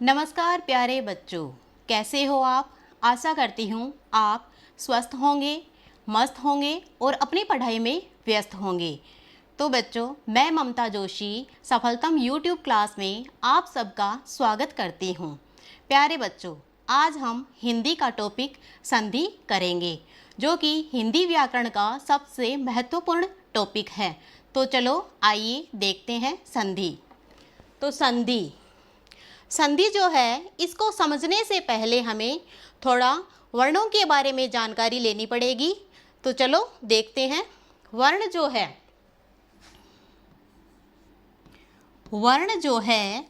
नमस्कार प्यारे बच्चों, कैसे हो आप। आशा करती हूँ आप स्वस्थ होंगे, मस्त होंगे और अपनी पढ़ाई में व्यस्त होंगे। तो बच्चों, मैं ममता जोशी सफलतम यूट्यूब क्लास में आप सबका स्वागत करती हूँ। प्यारे बच्चों, आज हम हिंदी का टॉपिक संधि करेंगे, जो कि हिंदी व्याकरण का सबसे महत्वपूर्ण टॉपिक है। तो चलो आइए देखते हैं संधि। तो संधि जो है, इसको समझने से पहले हमें थोड़ा वर्णों के बारे में जानकारी लेनी पड़ेगी। तो चलो देखते हैं। वर्ण जो है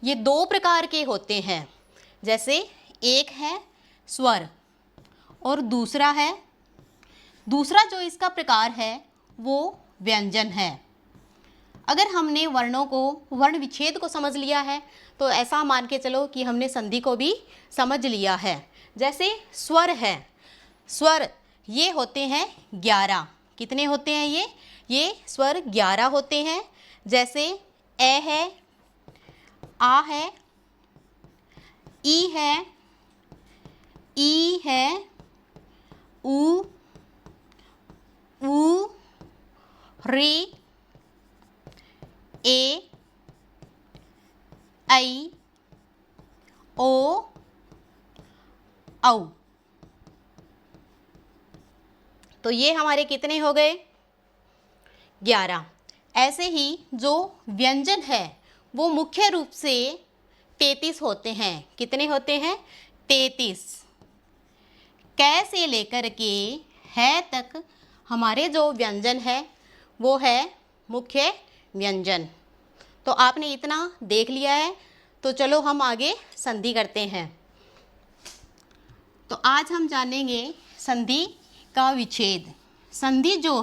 ये दो प्रकार के होते हैं। जैसे एक है स्वर और दूसरा जो इसका प्रकार है वो व्यंजन है। अगर हमने वर्ण विच्छेद को समझ लिया है तो ऐसा मान के चलो कि हमने संधि को भी समझ लिया है। जैसे स्वर है, स्वर ये होते हैं 11। कितने होते हैं ये स्वर 11 होते हैं। जैसे ए है, आ है, ई है, ई है, ऊ, रे, ए, आई, ओ, औ। तो ये हमारे कितने हो गए? 11। ऐसे ही जो व्यंजन है वो मुख्य रूप से 33 होते हैं। कितने होते हैं? 33। कै से लेकर के है तक हमारे जो व्यंजन है वो है मुख्य व्यंजन। तो आपने इतना देख लिया है, तो चलो हम आगे संधि करते हैं। तो आज हम जानेंगे संधि का विच्छेद। संधि जो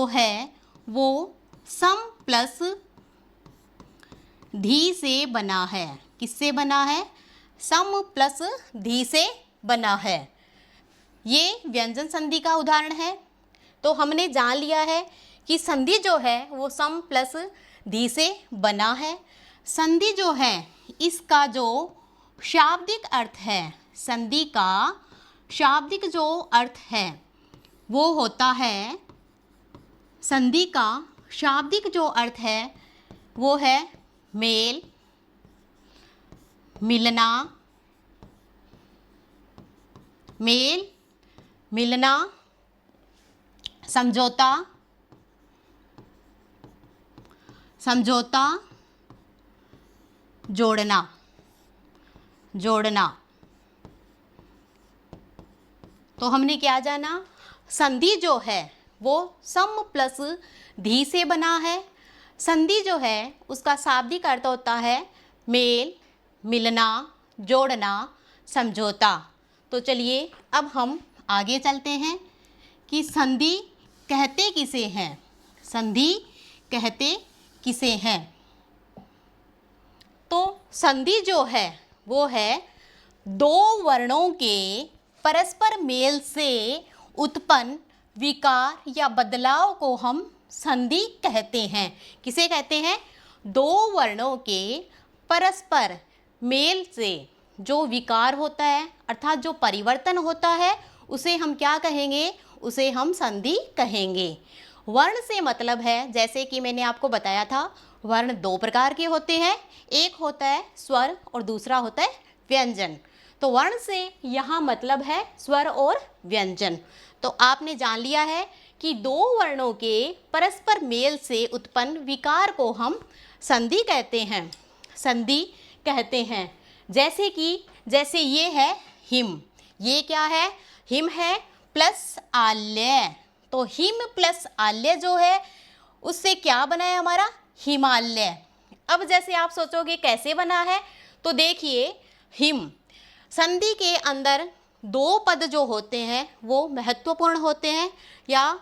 है वो सम प्लस धी से बना है। किससे बना है? सम प्लस धी से बना है। ये व्यंजन संधि का उदाहरण है। तो हमने जान लिया है कि संधि जो है वो सम प्लस धी से बना है। संधि जो है इसका जो शाब्दिक अर्थ है, संधि का शाब्दिक जो अर्थ है वो होता है, संधि का शाब्दिक जो अर्थ है वो है मेल, मिलना, समझौता, जोड़ना। तो हमने क्या जाना? संधि जो है वो सम प्लस धी से बना है। संधि जो है उसका शाब्दिक अर्थ होता है मेल, मिलना, जोड़ना, समझौता। तो चलिए अब हम आगे चलते हैं कि संधि कहते किसे हैं। संधि कहते किसे हैं? तो संधि जो है वो है दो वर्णों के परस्पर मेल से उत्पन्न विकार या बदलाव को हम संधि कहते हैं। किसे कहते हैं? दो वर्णों के परस्पर मेल से जो विकार होता है, अर्थात जो परिवर्तन होता है, उसे हम क्या कहेंगे? उसे हम संधि कहेंगे। वर्ण से मतलब है, जैसे कि मैंने आपको बताया था, वर्ण दो प्रकार के होते हैं। एक होता है स्वर और दूसरा होता है व्यंजन। तो वर्ण से यहाँ मतलब है स्वर और व्यंजन। तो आपने जान लिया है कि दो वर्णों के परस्पर मेल से उत्पन्न विकार को हम संधि कहते हैं, संधि कहते हैं। जैसे ये है हिम। ये क्या है? हिम है प्लस आल्य। तो हिम प्लस आल्य जो है उससे क्या बना है हमारा? हिमालय। अब जैसे आप सोचोगे कैसे बना है, तो देखिए हिम संधि के अंदर दो पद जो होते हैं वो महत्वपूर्ण होते हैं, या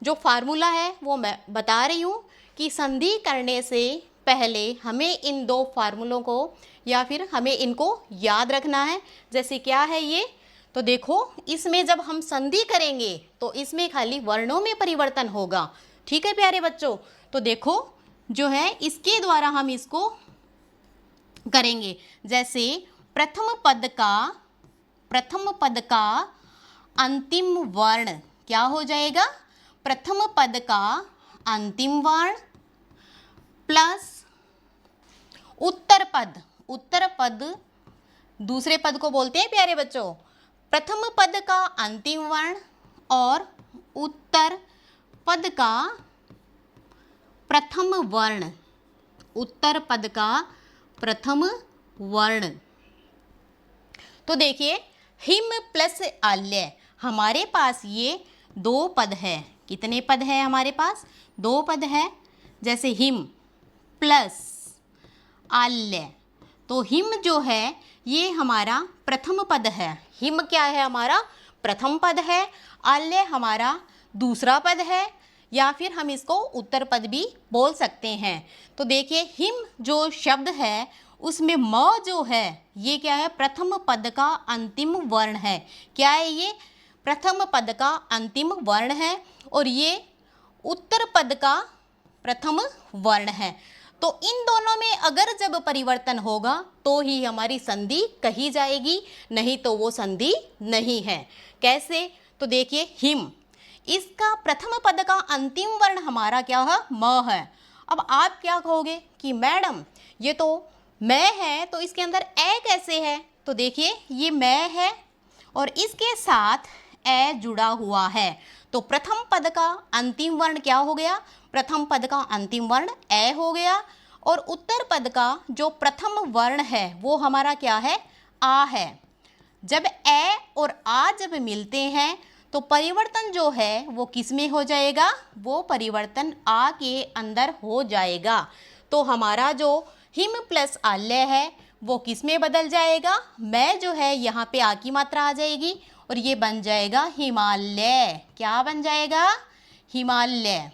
जो फार्मूला है वो मैं बता रही हूँ कि संधि करने से पहले हमें इन दो फार्मूलों को या फिर हमें इनको याद रखना है। जैसे क्या है ये? तो देखो, इसमें जब हम संधि करेंगे तो इसमें खाली वर्णों में परिवर्तन होगा। ठीक है प्यारे बच्चों? तो देखो जो है इसके द्वारा हम इसको करेंगे। जैसे प्रथम पद का अंतिम वर्ण क्या हो जाएगा? प्रथम पद का अंतिम वर्ण प्लस उत्तर पद दूसरे पद को बोलते हैं प्यारे बच्चों, प्रथम पद का अंतिम वर्ण और उत्तर पद का प्रथम वर्ण, उत्तर पद का प्रथम वर्ण। तो देखिए हिम प्लस आल्य, हमारे पास ये दो पद है। कितने पद है हमारे पास? दो पद है। जैसे हिम प्लस आल्य, तो हिम जो है ये हमारा प्रथम पद है। हिम क्या है? हमारा प्रथम पद है। आल्य हमारा दूसरा पद है, या फिर हम इसको उत्तर पद भी बोल सकते हैं। तो देखिए हिम जो शब्द है उसमें म जो है ये क्या है? प्रथम पद का अंतिम वर्ण है। क्या है ये? प्रथम पद का अंतिम वर्ण है और ये उत्तर पद का प्रथम वर्ण है। तो इन दोनों में अगर जब परिवर्तन होगा तो ही हमारी संधि कही जाएगी, नहीं तो वो संधि नहीं है। कैसे? तो देखिए हिम, इसका प्रथम पद का अंतिम वर्ण हमारा क्या है? म है। अब आप क्या कहोगे कि मैडम ये तो मैं है, तो इसके अंदर ए कैसे है? तो देखिए ये मैं है और इसके साथ ए जुड़ा हुआ है, तो प्रथम पद का अंतिम वर्ण क्या हो गया? प्रथम पद का अंतिम वर्ण ए हो गया और उत्तर पद का जो प्रथम वर्ण है वो हमारा क्या है? आ है। जब ए और आ जब मिलते हैं तो परिवर्तन जो है वो किस में हो जाएगा? वो परिवर्तन आ के अंदर हो जाएगा। तो हमारा जो हिम प्लस आल्य है वो किस में बदल जाएगा? मैं जो है यहाँ पे आ की मात्रा आ जाएगी और ये बन जाएगा हिमालय। क्या बन जाएगा? हिमालय।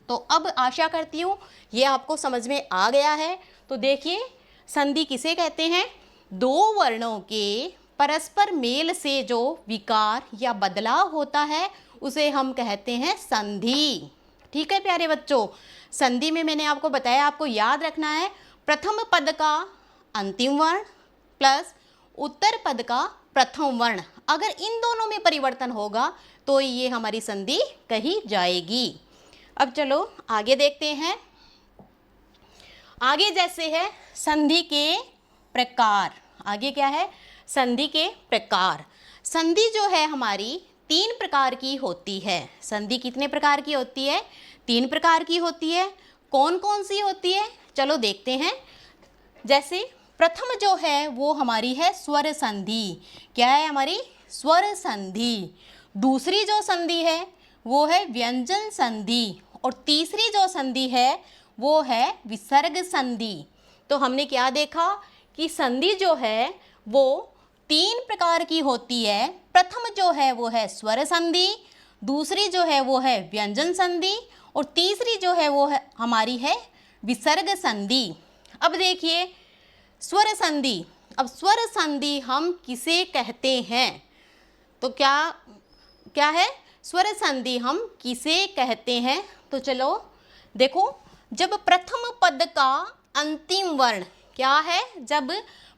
तो अब आशा करती हूँ ये आपको समझ में आ गया है। तो देखिए संधि किसे कहते हैं? दो वर्णों के परस्पर मेल से जो विकार या बदलाव होता है उसे हम कहते हैं संधि। ठीक है प्यारे बच्चों, संधि में मैंने आपको बताया, आपको याद रखना है प्रथम पद का अंतिम वर्ण प्लस उत्तर पद का प्रथम वर्ण। अगर इन दोनों में परिवर्तन होगा तो ये हमारी संधि कही जाएगी। अब चलो आगे देखते हैं। आगे जैसे है संधि के प्रकार। आगे क्या है? संधि के प्रकार। संधि जो है हमारी तीन प्रकार की होती है। संधि कितने प्रकार की होती है? तीन प्रकार की होती है। कौन कौन सी होती है? चलो देखते हैं। जैसे प्रथम जो है वो हमारी है स्वर संधि। क्या है हमारी? स्वर संधि। दूसरी जो संधि है वो है व्यंजन संधि और तीसरी जो संधि है वो है विसर्ग संधि। तो हमने क्या देखा कि संधि जो है वो तीन प्रकार की होती है। प्रथम जो है वो है स्वर संधि, दूसरी जो है वो है व्यंजन संधि और तीसरी जो है वो है हमारी है विसर्ग संधि। अब देखिए स्वर संधि। अब स्वर संधि हम किसे कहते हैं? तो क्या है? स्वर संधि हम किसे कहते हैं? तो चलो देखो, जब प्रथम पद का अंतिम वर्ण क्या है? जब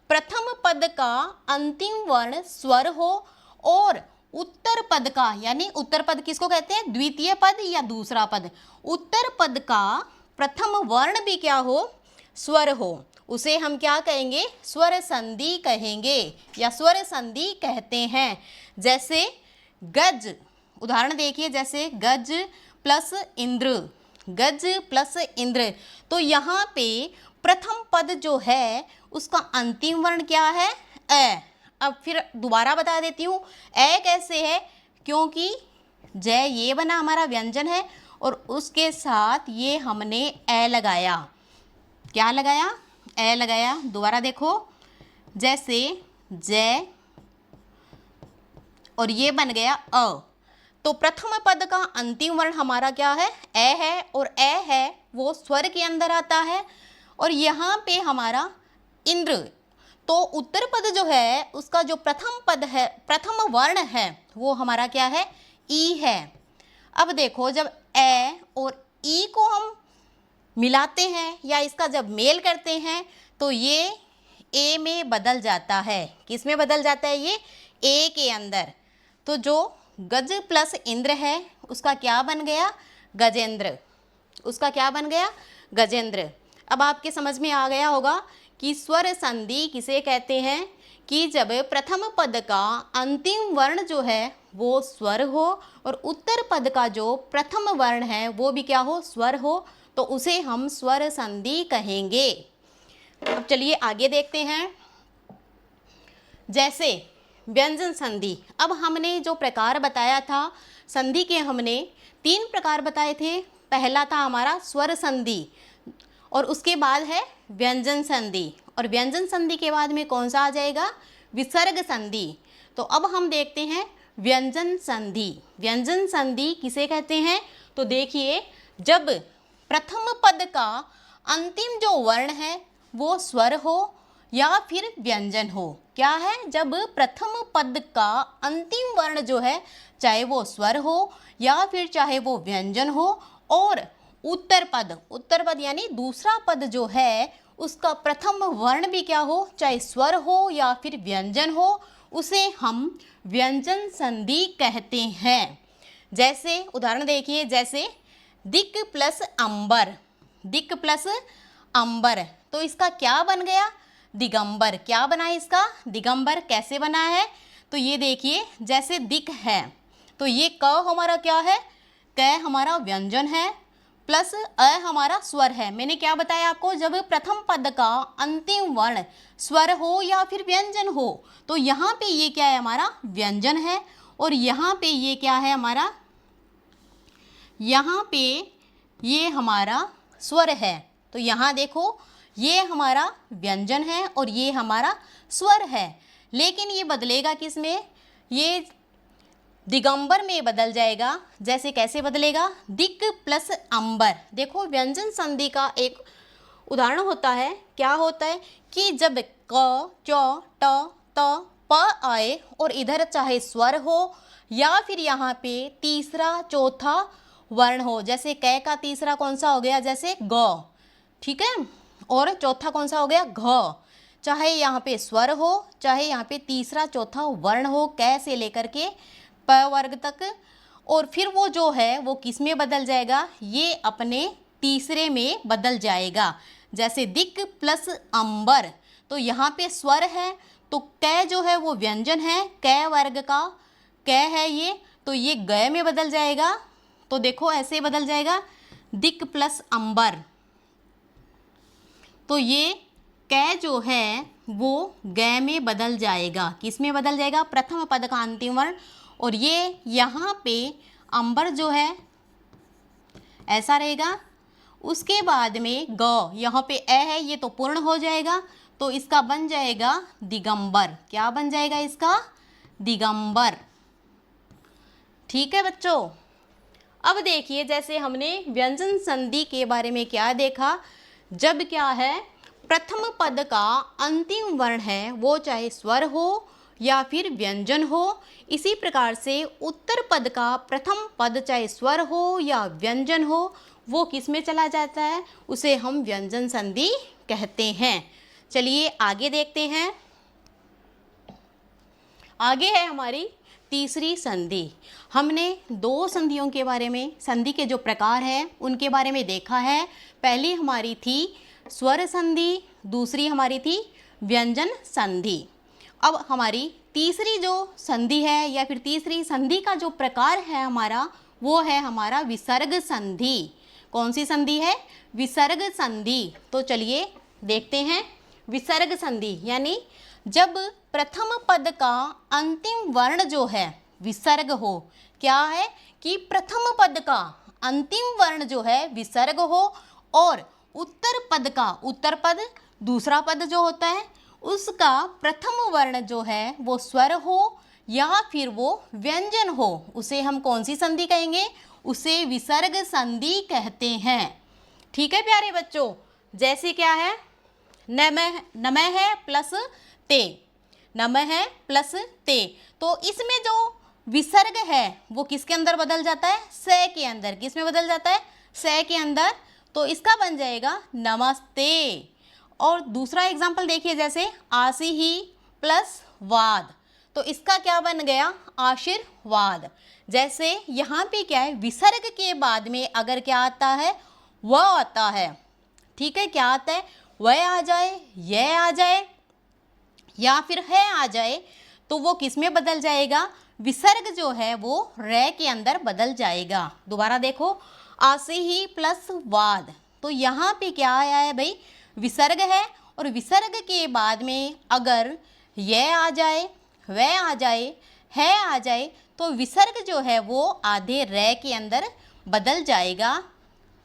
प्रथम पद का अंतिम वर्ण स्वर हो और उत्तर पद का, यानी उत्तर पद किसको कहते हैं? द्वितीय पद या दूसरा पद। उत्तर पद का प्रथम वर्ण भी क्या हो? स्वर हो, उसे हम क्या कहेंगे? स्वर संधि कहेंगे या स्वर संधि कहते हैं। जैसे गज, उदाहरण देखिए, जैसे गज प्लस इंद्र, गज प्लस इंद्र। तो यहाँ पे प्रथम पद जो है उसका अंतिम वर्ण क्या है? ए। अब फिर दोबारा बता देती हूँ, ए कैसे है? क्योंकि जय ये बना हमारा व्यंजन है और उसके साथ ये हमने ए लगाया। क्या लगाया? ए लगाया। दोबारा देखो, जैसे जय और ये बन गया अ। तो प्रथम पद का अंतिम वर्ण हमारा क्या है? ए है और ए है वो स्वर के अंदर आता है और यहाँ पे हमारा इंद्र। तो उत्तर पद जो है उसका जो प्रथम पद है, प्रथम वर्ण है वो हमारा क्या है? ई है। अब देखो, जब ए और ई को हम मिलाते हैं या इसका जब मेल करते हैं तो ये ए में बदल जाता है। किस में बदल जाता है ये? ए के अंदर। तो जो गज प्लस इंद्र है उसका क्या बन गया? गजेंद्र। उसका क्या बन गया? गजेंद्र। अब आपके समझ में आ गया होगा कि स्वर संधि किसे कहते हैं कि जब प्रथम पद का अंतिम वर्ण जो है वो स्वर हो और उत्तर पद का जो प्रथम वर्ण है वो भी क्या हो? स्वर हो, तो उसे हम स्वर संधि कहेंगे। अब चलिए आगे देखते हैं। जैसे व्यंजन संधि। अब हमने जो प्रकार बताया था संधि के, हमने 3 प्रकार बताए थे। पहला था हमारा स्वर संधि और उसके बाद है व्यंजन संधि, और व्यंजन संधि के बाद में कौन सा आ जाएगा? विसर्ग संधि। तो अब हम देखते हैं व्यंजन संधि। व्यंजन संधि किसे कहते हैं? तो देखिए, जब प्रथम पद का अंतिम जो वर्ण है वो स्वर हो या फिर व्यंजन हो। क्या है? जब प्रथम पद का अंतिम वर्ण जो है चाहे वो स्वर हो या फिर चाहे वो व्यंजन हो, और उत्तर पद यानी दूसरा पद जो है उसका प्रथम वर्ण भी क्या हो? चाहे स्वर हो या फिर व्यंजन हो, उसे हम व्यंजन संधि कहते हैं। जैसे उदाहरण देखिए, जैसे दिक प्लस अंबर। दिक प्लस अंबर, तो इसका क्या बन गया? दिगंबर। क्या बना इसका? दिगंबर। कैसे बना है? तो ये देखिए, जैसे दिक है तो ये क हमारा क्या है? क हमारा व्यंजन है प्लस अ हमारा स्वर है। मैंने क्या बताया आपको? जब प्रथम पद का अंतिम वर्ण स्वर हो या फिर व्यंजन हो, तो यहाँ पे ये क्या है? हमारा व्यंजन है, और यहाँ पे ये क्या है हमारा? यहाँ पे ये हमारा स्वर है। तो यहाँ देखो, ये हमारा व्यंजन है और ये हमारा स्वर है, लेकिन ये बदलेगा किस में? ये दिगंबर में बदल जाएगा। जैसे कैसे बदलेगा? दिक प्लस अंबर। देखो, व्यंजन संधि का एक उदाहरण होता है। क्या होता है कि जब क, च, ट, त, प आए और इधर चाहे स्वर हो या फिर यहाँ पे तीसरा चौथा वर्ण हो। जैसे क का तीसरा कौन सा हो गया? जैसे ग, ठीक है, और चौथा कौन सा हो गया? घ। चाहे यहाँ पे स्वर हो चाहे यहाँ पे तीसरा चौथा वर्ण हो, क से लेकर के प वर्ग तक, और फिर वो जो है वो किस में बदल जाएगा? ये अपने तीसरे में बदल जाएगा। जैसे दिक प्लस अंबर, तो यहाँ पे स्वर है तो क जो है वो व्यंजन है, क वर्ग का क है ये, तो ये ग में बदल जाएगा। तो देखो ऐसे बदल जाएगा, दिक प्लस अंबर। तो ये क जो है वो ग में बदल जाएगा। किस में बदल जाएगा? प्रथम पद का अंतिम वर्ण। और ये यहाँ पे अंबर जो है ऐसा रहेगा। उसके बाद में ग, यहाँ पे ए है, ये तो पूर्ण हो जाएगा, तो इसका बन जाएगा दिगंबर। क्या बन जाएगा इसका? दिगंबर। ठीक है बच्चों। अब देखिए, जैसे हमने व्यंजन संधि के बारे में क्या देखा, जब क्या है प्रथम पद का अंतिम वर्ण है वो चाहे स्वर हो या फिर व्यंजन हो, इसी प्रकार से उत्तर पद का प्रथम पद चाहे स्वर हो या व्यंजन हो, वो किस में चला जाता है? उसे हम व्यंजन संधि कहते हैं। चलिए आगे देखते हैं। आगे है हमारी तीसरी संधि। हमने 2 संधियों के बारे में, संधि के जो प्रकार हैं उनके बारे में देखा है। पहली हमारी थी स्वर संधि, दूसरी हमारी थी व्यंजन संधि। अब हमारी तीसरी जो संधि है या फिर तीसरी संधि का जो प्रकार है हमारा, वो है हमारा विसर्ग संधि। कौन सी संधि है? विसर्ग संधि। तो चलिए देखते हैं। विसर्ग संधि यानी जब प्रथम पद का अंतिम वर्ण जो है विसर्ग हो। क्या है कि प्रथम पद का अंतिम वर्ण जो है विसर्ग हो, और उत्तर पद का, उत्तर पद दूसरा पद जो होता है उसका प्रथम वर्ण जो है वो स्वर हो या फिर वो व्यंजन हो, उसे हम कौन सी संधि कहेंगे? उसे विसर्ग संधि कहते हैं। ठीक है प्यारे बच्चों। जैसे क्या है, नमः, नमः है प्लस ते, नमः है प्लस ते, तो इसमें जो विसर्ग है वो किसके अंदर बदल जाता है? से के अंदर। किस में बदल जाता है? से के अंदर। तो इसका बन जाएगा नमस्ते। और दूसरा एग्जाम्पल देखिए, जैसे आसी ही प्लस वाद, तो इसका क्या बन गया, आशीर्वाद। जैसे यहाँ पे क्या है, विसर्ग के बाद में अगर क्या आता है, वह आता है, ठीक है, क्या आता है, वह आ जाए, यह आ जाए या फिर है आ जाए, तो वो किस में बदल जाएगा, विसर्ग जो है वो रे के अंदर बदल जाएगा। दोबारा देखो, आसे ही प्लस वाद, तो यहाँ पे क्या आया है भाई, विसर्ग है, और विसर्ग के बाद में अगर यह आ जाए, वह आ जाए, है आ जाए, तो विसर्ग जो है वो आधे रे के अंदर बदल जाएगा।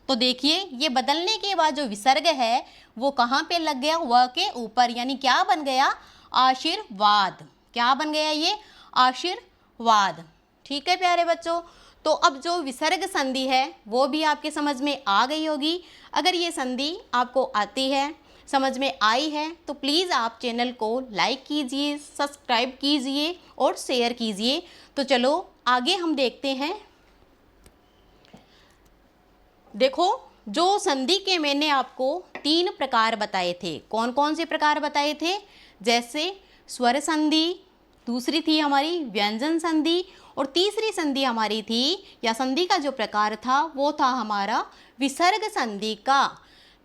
तो देखिए, ये बदलने के बाद जो विसर्ग है वो कहाँ पे लग गया, व के ऊपर, यानी क्या बन गया, आशीर्वाद। क्या बन गया, ये आशीर्वाद। ठीक है प्यारे बच्चों, तो अब जो विसर्ग संधि है वो भी आपके समझ में आ गई होगी। अगर ये संधि आपको आती है, समझ में आई है, तो प्लीज़ आप चैनल को लाइक कीजिए, सब्सक्राइब कीजिए और शेयर कीजिए। तो चलो आगे हम देखते हैं। देखो, जो संधि के मैंने आपको 3 प्रकार बताए थे, कौन कौन से प्रकार बताए थे, जैसे स्वर संधि, दूसरी थी हमारी व्यंजन संधि, और तीसरी संधि हमारी थी, या संधि का जो प्रकार था वो था हमारा विसर्ग संधि का।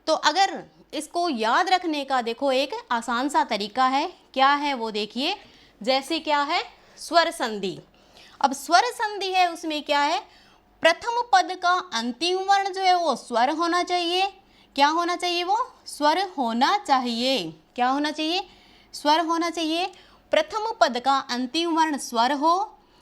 तो अगर इसको याद रखने का देखो एक आसान सा तरीका है, क्या है वो देखिए, जैसे क्या है, स्वर संधि। अब स्वर संधि है, उसमें क्या है, प्रथम पद का अंतिम वर्ण जो है वो स्वर होना चाहिए। क्या होना चाहिए, वो स्वर होना चाहिए। क्या होना चाहिए, स्वर होना चाहिए। प्रथम पद का अंतिम वर्ण स्वर हो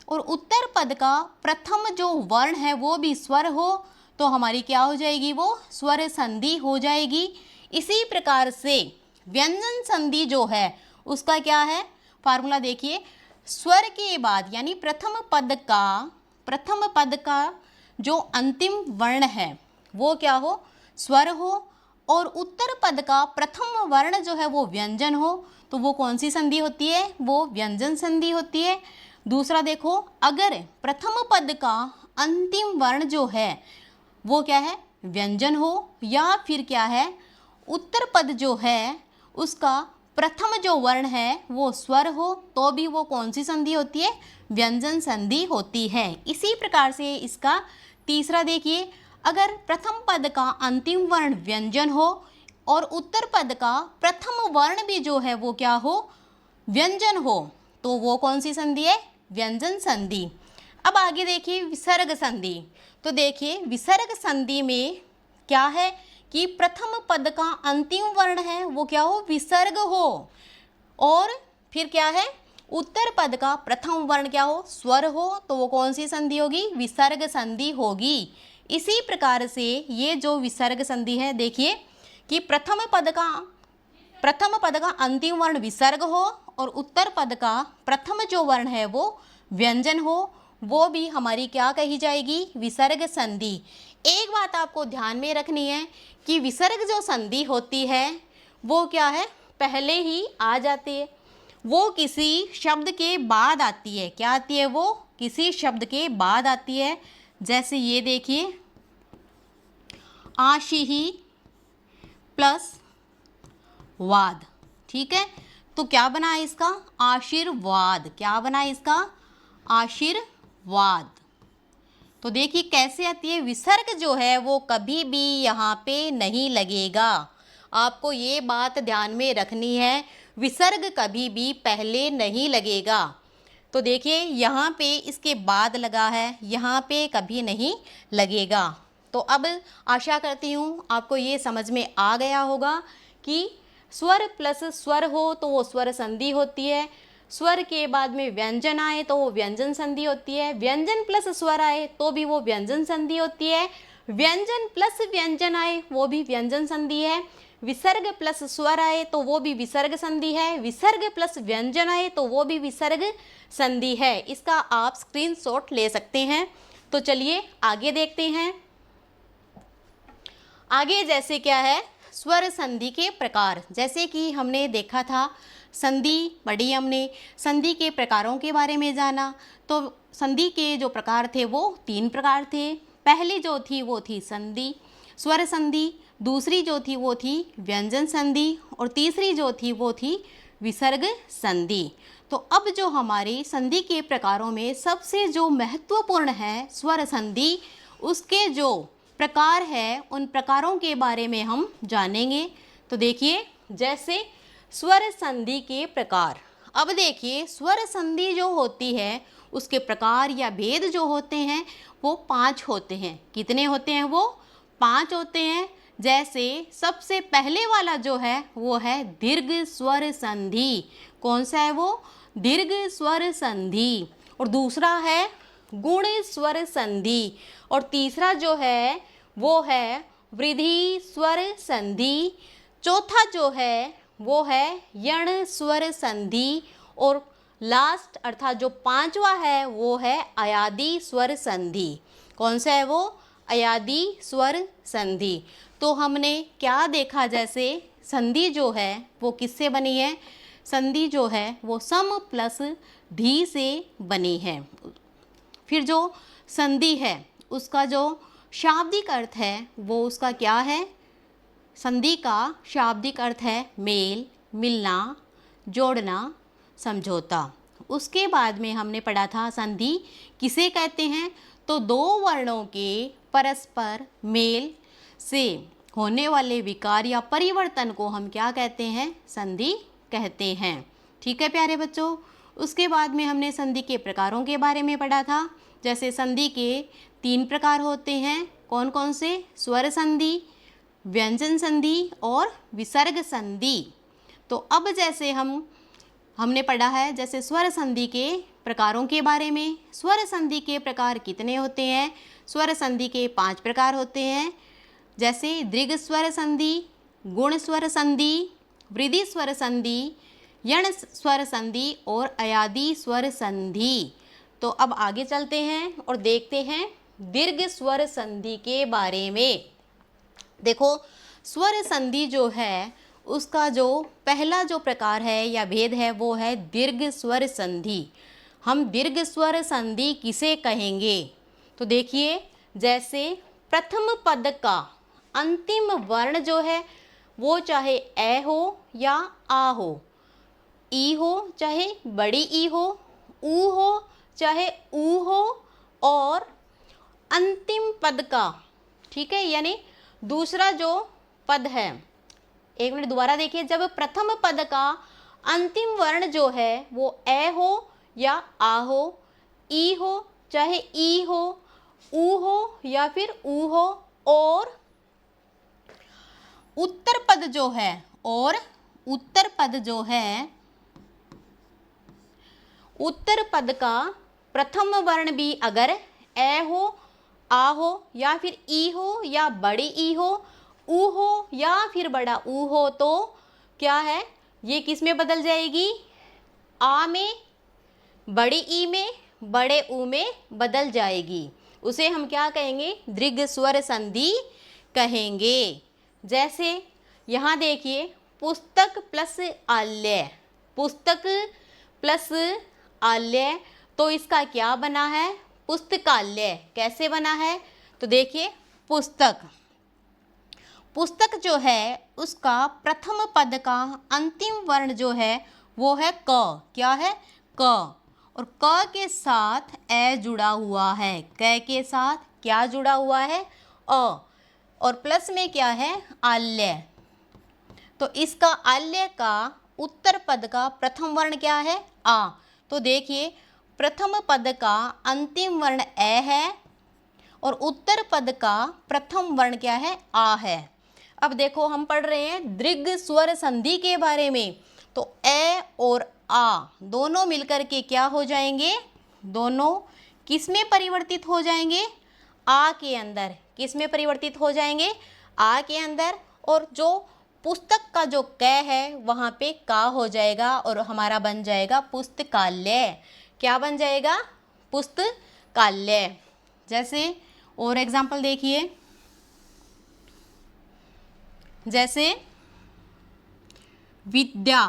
और उत्तर पद का प्रथम जो वर्ण है वो भी स्वर हो, तो हमारी क्या हो जाएगी, वो स्वर संधि हो जाएगी। इसी प्रकार से व्यंजन संधि जो है उसका क्या है, फार्मूला देखिए, स्वर के बाद यानी प्रथम पद का जो अंतिम वर्ण है वो क्या हो, स्वर हो, और उत्तर पद का प्रथम वर्ण जो है वो व्यंजन हो, तो वो कौन सी संधि होती है, वो व्यंजन संधि होती है। दूसरा देखो, अगर प्रथम पद का अंतिम वर्ण जो है वो क्या है, व्यंजन हो, या फिर क्या है, उत्तर पद जो है उसका प्रथम जो वर्ण है वो स्वर हो, तो भी वो कौन सी संधि होती है, व्यंजन संधि होती है। इसी प्रकार से इसका तीसरा देखिए, अगर प्रथम पद का अंतिम वर्ण व्यंजन हो और उत्तर पद का प्रथम वर्ण भी जो है वो क्या हो, व्यंजन हो, तो वो कौन सी संधि है, व्यंजन संधि। अब आगे देखिए विसर्ग संधि। तो देखिए विसर्ग संधि में क्या है कि प्रथम पद का अंतिम वर्ण है वो क्या हो, विसर्ग हो, और फिर क्या है, उत्तर पद का प्रथम वर्ण क्या हो, स्वर हो, तो वो कौन सी संधि होगी, विसर्ग संधि होगी। इसी प्रकार से ये जो विसर्ग संधि है, देखिए कि प्रथम पद का अंतिम वर्ण विसर्ग हो और उत्तर पद का प्रथम जो वर्ण है वो व्यंजन हो, वो भी हमारी क्या कही जाएगी, विसर्ग संधि। एक बात आपको ध्यान में रखनी है कि विसर्ग जो संधि होती है वो क्या है, पहले ही आ जाती है, वो किसी शब्द के बाद आती है। क्या आती है, वो किसी शब्द के बाद आती है। जैसे ये देखिए, आशी ही प्लस वाद, ठीक है, तो क्या बना इसका, आशीर्वाद। क्या बना इसका, आशीर्वाद। तो देखिए कैसे आती है, विसर्ग जो है वो कभी भी यहाँ पे नहीं लगेगा। आपको ये बात ध्यान में रखनी है, विसर्ग कभी भी पहले नहीं लगेगा। तो देखिए यहाँ पे इसके बाद लगा है, यहाँ पे कभी नहीं लगेगा। तो अब आशा करती हूँ आपको ये समझ में आ गया होगा कि स्वर प्लस स्वर हो तो वो स्वर संधि होती है, स्वर के बाद में व्यंजन आए तो वो व्यंजन संधि होती है, व्यंजन प्लस स्वर आए तो भी वो व्यंजन संधि होती है, व्यंजन प्लस व्यंजन आए वो भी व्यंजन संधि है, विसर्ग प्लस स्वर आए तो वो भी विसर्ग संधि है, विसर्ग प्लस व्यंजन आए तो वो भी विसर्ग संधि है। इसका आप स्क्रीनशॉट ले सकते हैं। तो चलिए आगे देखते हैं। आगे जैसे क्या है, स्वर संधि के प्रकार। जैसे कि हमने देखा था, संधि पढ़ी हमने, संधि के प्रकारों के बारे में जाना। तो संधि के जो प्रकार थे वो 3 प्रकार थे। पहली जो थी वो थी संधि, स्वर संधि, दूसरी जो थी वो थी व्यंजन संधि और तीसरी जो थी वो थी विसर्ग संधि। तो अब जो हमारी संधि के प्रकारों में सबसे जो महत्वपूर्ण है स्वर संधि, उसके जो प्रकार है उन प्रकारों के बारे में हम जानेंगे। तो देखिए, जैसे स्वर संधि के प्रकार। अब देखिए, स्वर संधि जो होती है उसके प्रकार या भेद जो होते हैं वो 5 होते हैं। कितने होते हैं? वो 5 होते हैं। जैसे सबसे पहले वाला जो है वो है दीर्घ स्वर संधि। कौन सा है वो? दीर्घ स्वर संधि। और दूसरा है गुण स्वर संधि। और तीसरा जो है वो है वृद्धि स्वर संधि। चौथा जो है वो है यण स्वर संधि। और लास्ट अर्थात जो 5वां है वो है अयादी स्वर संधि। कौन सा है वो? अयादी स्वर संधि। तो हमने क्या देखा? जैसे संधि जो है वो किससे बनी है? संधि जो है वो सम प्लस धी से बनी है। फिर जो संधि है उसका जो शाब्दिक अर्थ है वो उसका क्या है? संधि का शाब्दिक अर्थ है मेल, मिलना, जोड़ना, समझौता। उसके बाद में हमने पढ़ा था संधि किसे कहते हैं? तो दो वर्णों के परस्पर मेल से होने वाले विकार या परिवर्तन को हम क्या कहते हैं? संधि कहते हैं। ठीक है प्यारे बच्चों। उसके बाद में हमने संधि के प्रकारों के बारे में पढ़ा था। जैसे संधि के 3 प्रकार होते हैं। कौन कौन से? स्वर संधि, व्यंजन संधि और विसर्ग संधि। तो अब जैसे हमने पढ़ा है जैसे स्वर संधि के प्रकारों के बारे में। स्वर संधि के प्रकार कितने होते हैं? स्वर संधि के 5 प्रकार होते हैं। जैसे दीर्घ स्वर संधि, गुण स्वर संधि, वृद्धि स्वर संधि, यण स्वर संधि और अयादी स्वर संधि। तो अब आगे चलते हैं और देखते हैं दीर्घ स्वर संधि के बारे में। देखो, स्वर संधि जो है उसका जो पहला जो प्रकार है या भेद है वो है दीर्घ स्वर संधि। हम दीर्घ स्वर संधि किसे कहेंगे? तो देखिए, जैसे प्रथम पद का अंतिम वर्ण जो है वो चाहे ए हो या आ हो, ई हो चाहे बड़ी ई हो, ऊ हो चाहे ऊ हो, और अंतिम पद का, ठीक है, यानी दूसरा जो पद है, एक मिनट दोबारा देखिए, जब प्रथम पद का अंतिम वर्ण जो है वो ए हो या आ हो, ई हो चाहे ई हो, ऊ हो या फिर ऊ हो, और उत्तर पद जो है, और उत्तर पद जो है, उत्तर पद का प्रथम वर्ण भी अगर ए हो, आ हो या फिर ई हो या बड़ी ई हो, ऊ हो या फिर बड़ा ऊ हो, तो क्या है? ये किस में बदल जाएगी? आ में, बड़ी ई में, बड़े ऊ में बदल जाएगी। उसे हम क्या कहेंगे? दीर्घ स्वर संधि कहेंगे। जैसे यहाँ देखिए, पुस्तक प्लस आल्य, पुस्तक प्लस आल्य, तो इसका क्या बना है? पुस्तकाल्य। कैसे बना है? तो देखिए, पुस्तक, पुस्तक जो है उसका प्रथम पद का अंतिम वर्ण जो है वो है क। क्या है? क। और क के साथ ए जुड़ा हुआ है। क के साथ क्या जुड़ा हुआ है? अ। और प्लस में क्या है? आल्य। तो इसका आल्य का उत्तर पद का प्रथम वर्ण क्या है? आ। तो देखिए, प्रथम पद का अंतिम वर्ण ए है और उत्तर पद का प्रथम वर्ण क्या है? आ है। अब देखो, हम पढ़ रहे हैं दीर्घ स्वर संधि के बारे में। तो ए और आ दोनों मिलकर के क्या हो जाएंगे? दोनों किस में परिवर्तित हो जाएंगे? आ के अंदर। किस में परिवर्तित हो जाएंगे? आ के अंदर। और जो पुस्तक का जो क है वहाँ पे का हो जाएगा और हमारा बन जाएगा पुस्तकालय। क्या बन जाएगा? पुस्तकालय। जैसे और एग्जाम्पल देखिए, जैसे विद्या,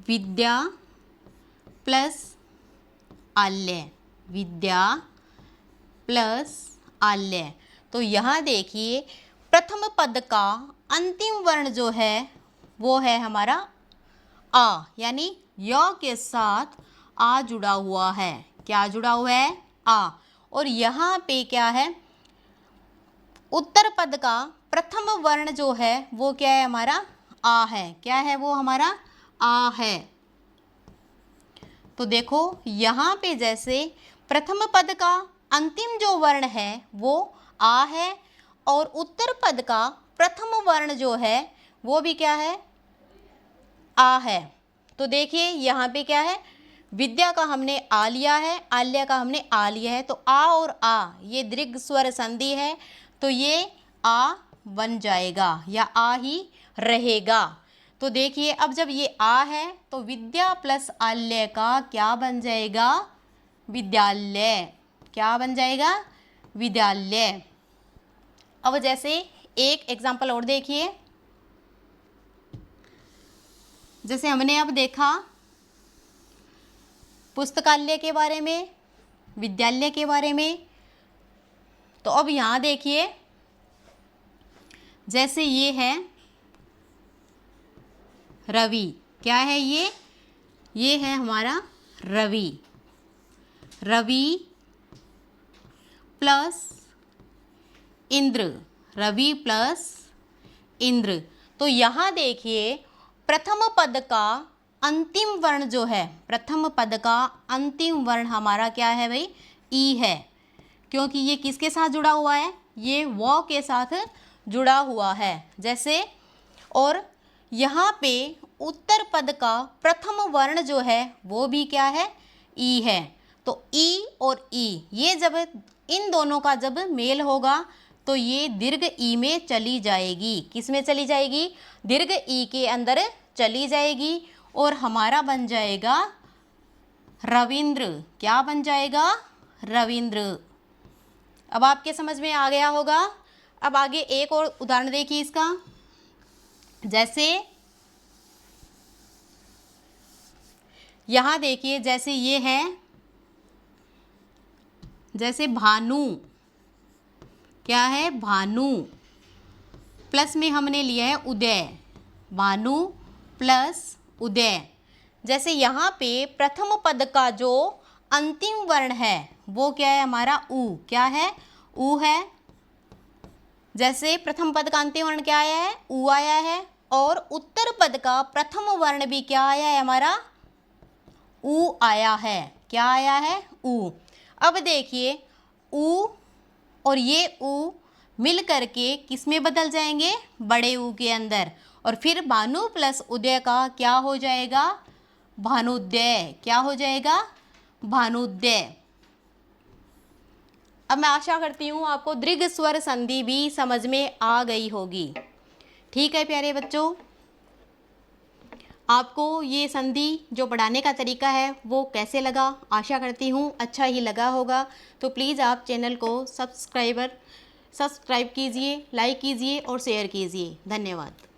विद्या प्लस आल्य, विद्या प्लस आल्य। तो यहाँ देखिए प्रथम पद का अंतिम वर्ण जो है वो है हमारा आ, यानी य के साथ आ जुड़ा हुआ है। क्या जुड़ा हुआ है? आ। और यहाँ पे क्या है, उत्तर पद का प्रथम वर्ण जो है वो क्या है हमारा? आ है। क्या है वो हमारा? आ है। तो देखो यहाँ पे जैसे प्रथम पद का अंतिम जो वर्ण है वो आ है और उत्तर पद का प्रथम वर्ण जो है वो भी क्या है? आ है। तो देखिए यहाँ पे क्या है, विद्या का हमने आ लिया है, आल्या का हमने आ लिया है, तो आ और आ ये दीर्घ स्वर संधि है, तो ये आ बन जाएगा या आ ही रहेगा। तो देखिए अब जब ये आ है तो विद्या प्लस आल्य का क्या बन जाएगा? विद्यालय। क्या बन जाएगा? विद्यालय। अब जैसे एक एग्जाम्पल और देखिए, जैसे हमने अब देखा पुस्तकालय के बारे में, विद्यालय के बारे में, तो अब यहाँ देखिए जैसे ये है रवि। क्या है ये? ये है हमारा रवि। रवि प्लस इंद्र। रवि प्लस इंद्र। तो यहाँ देखिए प्रथम पद का अंतिम वर्ण जो है, प्रथम पद का अंतिम वर्ण हमारा क्या है भाई? ई है, क्योंकि ये किसके साथ जुड़ा हुआ है? ये व के साथ जुड़ा हुआ है। जैसे और यहाँ पे उत्तर पद का प्रथम वर्ण जो है वो भी क्या है? ई है। तो ई और ई ये जब इन दोनों का जब मेल होगा तो ये दीर्घ ई में चली जाएगी। किस में चली जाएगी? दीर्घ ई के अंदर चली जाएगी और हमारा बन जाएगा रविंद्र। क्या बन जाएगा? रविंद्र। अब आपके समझ में आ गया होगा। अब आगे एक और उदाहरण देखिए इसका। जैसे यहाँ देखिए जैसे ये है, जैसे भानु। क्या है? भानु। प्लस में हमने लिया है उदय। भानु प्लस उदय। जैसे यहाँ पे प्रथम पद का जो अंतिम वर्ण है वो क्या है हमारा? उ। क्या है? उ है। जैसे प्रथम पद का अंतिम वर्ण क्या आया है? उ आया है। और उत्तर पद का प्रथम वर्ण भी क्या आया है हमारा? उ आया है। क्या आया है? उ। अब देखिए उ और ये उ मिल करके किस में बदल जाएंगे? बड़े उ के अंदर। और फिर भानु प्लस उदय का क्या हो जाएगा? भानुदय। क्या हो जाएगा? भानुदय। अब मैं आशा करती हूँ आपको दीर्घ स्वर संधि भी समझ में आ गई होगी। ठीक है प्यारे बच्चों, आपको ये संधि जो पढ़ाने का तरीका है वो कैसे लगा? आशा करती हूँ अच्छा ही लगा होगा। तो प्लीज़ आप चैनल को सब्सक्राइब कीजिए, लाइक कीजिए और शेयर कीजिए। धन्यवाद।